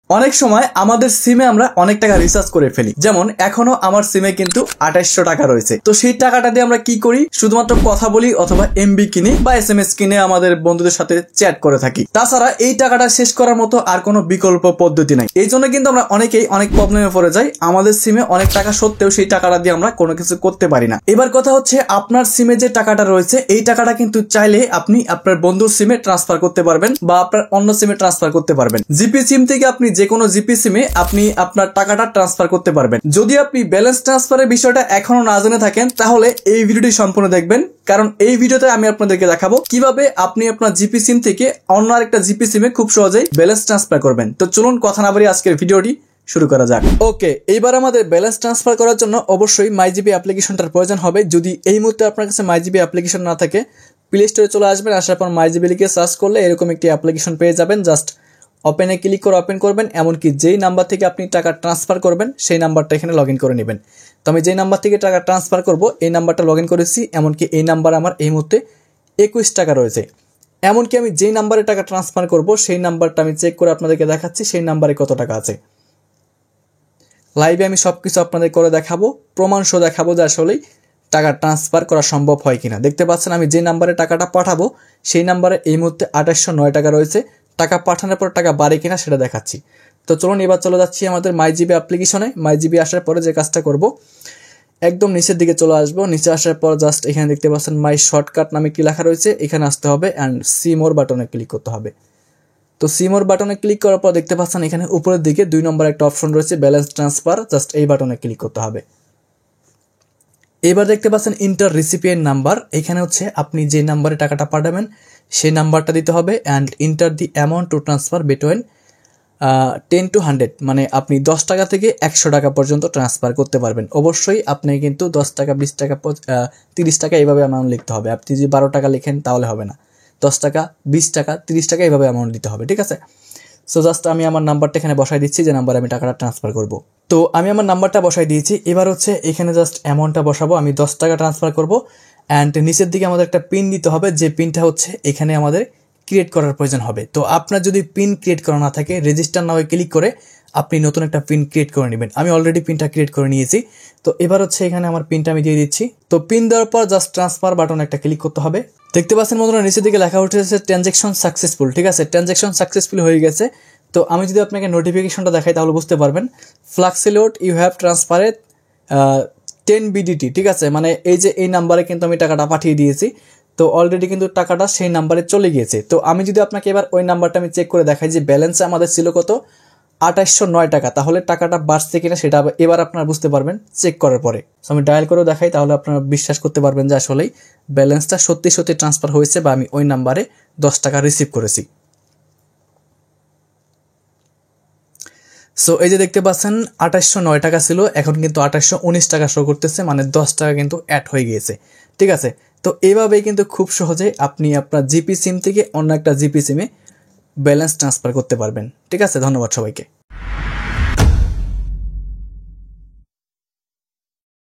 অনেক সময় আমাদের সিমে আমরা অনেক টাকা রিচার্জ করে ফেলি, যেমন এখনো আমার সিমে কিন্তু 2800 টাকা রয়েছে। তো সেই টাকাটা দিয়ে আমরা কি করি, শুধুমাত্র কথা বলি অথবা এমবি কিনি বা SMS কিনে আমাদের বন্ধুদের সাথে চ্যাট করে থাকি। তাছাড়া এই টাকাটা শেষ করার মতো আর কোনো বিকল্প পদ্ধতি নাই। এই জন্য কিন্তু আমরা অনেকেই অনেক প্রবলেমে পড়ে যাই। আমাদের সিমে অনেক টাকা সত্ত্বেও সেই টাকাটা দিয়ে আমরা কোনো কিছু করতে পারি না। এবার কথা হচ্ছে, আপনার সিমে যে টাকাটা রয়েছে এই টাকাটা কিন্তু চাইলে আপনি আপনার বন্ধুর সিমে ট্রান্সফার করতে পারবেন বা আপনার অন্য সিমে ট্রান্সফার করতে পারবেন। জিপি সিম থেকে আপনি যে কোনো জিপি সিমে আপনি আপনার টাকাটা ট্রান্সফার করতে পারবেন। যদি আপনি ব্যালেন্স ট্রান্সফারের বিষয়টা এখনো না জেনে থাকেন তাহলে এই ভিডিওটি সম্পূর্ণ দেখবেন, কারণ এই ভিডিওতে আমি আপনাদেরকে দেখাবো কিভাবে আপনি আপনার জিপি সিম থেকে অন্য আরেকটা জিপি সিমে খুব সহজেই ব্যালেন্স ট্রান্সফার করবেন। তো চলুন কথা না বাড়িয়ে আজকের ভিডিওটি শুরু করা যাক। ওকে, এইবার আমাদের ব্যালেন্স ট্রান্সফার করার জন্য অবশ্যই মাইজিবি অ্যাপ্লিকেশনটার প্রয়োজন হবে। যদি এই মুহূর্তে আপনার কাছে মাইজিবি অ্যাপ্লিকেশন না থাকে, প্লে স্টোরে চলে আসবেন, আসার পর মাইজিবি লিখে সার্চ করলে এরকম একটি অ্যাপ্লিকেশন পেয়ে যাবেন। জাস্ট ওপেনে ক্লিক করে ওপেন করবেন, এমনকি যেই নাম্বার থেকে আপনি টাকা ট্রান্সফার করবেন সেই নাম্বারটা এখানে লগ ইন করে নেবেন। তো আমি যেই নাম্বার থেকে টাকা ট্রান্সফার করব এই নাম্বারটা লগ ইন করেছি, এমনকি এই নাম্বার আমার এই মুহূর্তে 21 টাকা রয়েছে। এমনকি আমি যেই নাম্বারে টাকা ট্রান্সফার করব সেই নাম্বারটা আমি চেক করে আপনাদেরকে দেখাচ্ছি সেই নাম্বারে কত টাকা আছে। লাইভে আমি সবকিছু আপনাদের করে দেখাবো, প্রমাণ সহ দেখাবো যে আসলেই টাকা ট্রান্সফার করা সম্ভব হয় কিনা। দেখতে পাচ্ছেন আমি যে নাম্বারে টাকাটা পাঠাবো সেই নাম্বারে এই মুহূর্তে 2809 টাকা রয়েছে। টাকা পাঠানোর পর টাকা বাড়ে কিনা সেটা দেখাচ্ছি। তো চলুন এবার চলে যাচ্ছি আমাদের মাইজিবি অ্যাপ্লিকেশনে। মাইজিবি আসার পরে যে কাজটা করব, একদম নিচের দিকে চলে আসবো। নিচে আসার পর জাস্ট এখানে দেখতে পাচ্ছেন মাই শর্টকাট নামে কি লেখা রয়েছে, এখানে আসতে হবে অ্যান্ড সি মোর বাটনে ক্লিক করতে হবে। তো সি মোর বাটনে ক্লিক করার পর দেখতে পাচ্ছেন এখানে উপরের দিকে 2 নম্বর একটা অপশন রয়েছে ব্যালেন্স ট্রান্সফার, জাস্ট এই বাটনে ক্লিক করতে হবে। এবার দেখতে পাচ্ছেন ইন্টার রিসিপিয়েন্ট নাম্বার, এখানে হচ্ছে আপনি যে নাম্বারে টাকাটা পাঠাবেন সেই নাম্বারটা দিতে হবে and inter the amount to transfer between 10 to 100, মানে আপনি 10 টাকা থেকে 100 টাকা পর্যন্ত ট্রান্সফার করতে পারবেন। অবশ্যই আপনি কিন্তু 10 টাকা 20 টাকা 30 টাকা এইভাবে অ্যামাউন্ট লিখতে হবে। আপনি যদি 12 টাকা লিখেন তাহলে হবে না, 10 টাকা 20 টাকা 30 টাকা এইভাবে অ্যামাউন্ট দিতে হবে, ঠিক আছে। সো জাস্ট আমি আমার নাম্বারটা এখানে বসাই দিচ্ছি যে নাম্বারে আমি টাকাটা ট্রান্সফার করব। তো আমি আমার নাম্বারটা বসাই দিয়েছি। এবার হচ্ছে এখানে জাস্ট অ্যামাউন্টটা বসাবো, আমি 10 টাকা ট্রান্সফার করব অ্যান্ড নিচের দিকে আমাদের একটা পিন দিতে হবে, যে পিনটা হচ্ছে এখানে আমাদের ক্রিয়েট করার প্রয়োজন হবে। তো আপনার যদি পিন ক্রিয়েট করা না থাকে, রেজিস্টার নাও ক্লিক করে আপনি নতুন একটা পিন ক্রিয়েট করে নেবেন। আমি অলরেডি পিনটা ক্রিয়েট করে নিয়েছি। তো এবার হচ্ছে এখানে আমার পিনটা আমি দিয়ে দিচ্ছি। তো পিন দেওয়ার পর জাস্ট ট্রান্সফার বাটন একটা ক্লিক করতে হবে। দেখতে পাচ্ছেন বন্ধুরা নিচের দিকে লেখা উঠেছে ট্রানজ্যাকশন সাকসেসফুল, ঠিক আছে, ট্রানজ্যাকশন সাকসেসফুল হয়ে গেছে। তো আমি যদি আপনাকে নোটিফিকেশনটা দেখাই তাহলে বুঝতে পারবেন, ফ্লাক্সিলোড ইউ হ্যাভ ট্রান্সফারেড 10 বিডিটি, ঠিক আছে, মানে এই যে এই নাম্বারে কিন্তু আমি টাকাটা পাঠিয়ে দিয়েছি। তো অলরেডি কিন্তু টাকাটা সেই নাম্বারে চলে গিয়েছে। তো আমি যদি আপনাকে এবার ওই নাম্বারটা আমি চেক করে দেখাই যে ব্যালেন্সে আমাদের ছিল কত, 2809 টাকা, তাহলে টাকাটা বাড়ছে কিনা সেটা এবার আপনারা বুঝতে পারবেন চেক করার পরে। সো আমি ডায়াল করেও দেখাই, তাহলে আপনারা বিশ্বাস করতে পারবেন যে আসলেই ব্যালেন্সটা সত্যি সত্যি ট্রান্সফার হয়েছে বা আমি ওই নাম্বারে 10 টাকা রিসিভ করেছি। সো এই যে দেখতে পাচ্ছেন 2809 টাকা ছিল, এখন কিন্তু 2819 টাকা শো করতেছে, মানে 10 টাকা কিন্তু অ্যাড হয়ে গিয়েছে, ঠিক আছে। তো এইভাবেই কিন্তু খুব সহজে আপনি আপনার জিপি সিম থেকে অন্য একটা জিপি সিমে ব্যালেন্স ট্রান্সফার করতে পারবেন, ঠিক আছে। ধন্যবাদ সবাইকে।